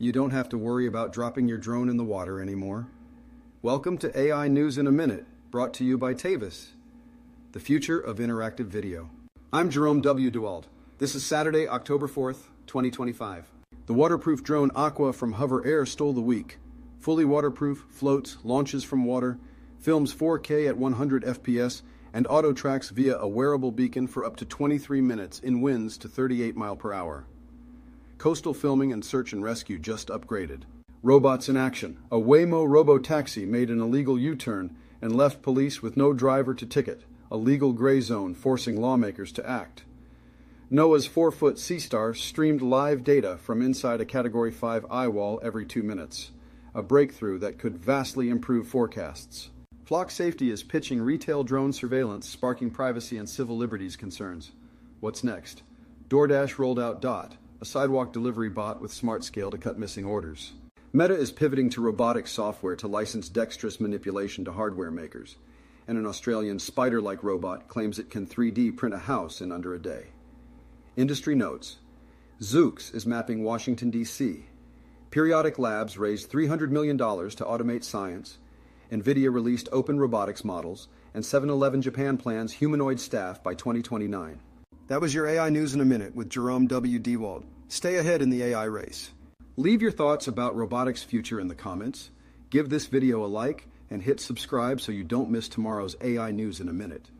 You don't have to worry about dropping your drone in the water anymore. Welcome to AI News in a Minute, brought to you by Tavis, the future of interactive video. I'm Jerome W. Duwald. This is Saturday, October 4th, 2025. The waterproof drone Aqua from Hover Air stole the week. Fully waterproof, floats, launches from water, films 4K at 100 FPS, and auto-tracks via a wearable beacon for up to 23 minutes in winds to 38 miles per hour. Coastal filming and search and rescue just upgraded. Robots in action. A Waymo robo-taxi made an illegal U-turn and left police with no driver to ticket, a legal gray zone forcing lawmakers to act. NOAA's 4-foot sea star streamed live data from inside a Category 5 eye wall every 2 minutes, a breakthrough that could vastly improve forecasts. Flock Safety is pitching retail drone surveillance, sparking privacy and civil liberties concerns. What's next? DoorDash rolled out Dot, a sidewalk delivery bot with smart scale to cut missing orders. Meta is pivoting to robotics software to license dexterous manipulation to hardware makers, and an Australian spider-like robot claims it can 3D print a house in under a day. Industry notes: Zoox is mapping Washington, D.C. Periodic Labs raised $300 million to automate science. NVIDIA released open robotics models, and 7-Eleven Japan plans humanoid staff by 2029. That was your AI News in a Minute with Jerome W. Duwald. Stay ahead in the AI race. Leave your thoughts about robotics' future in the comments. Give this video a like and hit subscribe so you don't miss tomorrow's AI News in a Minute.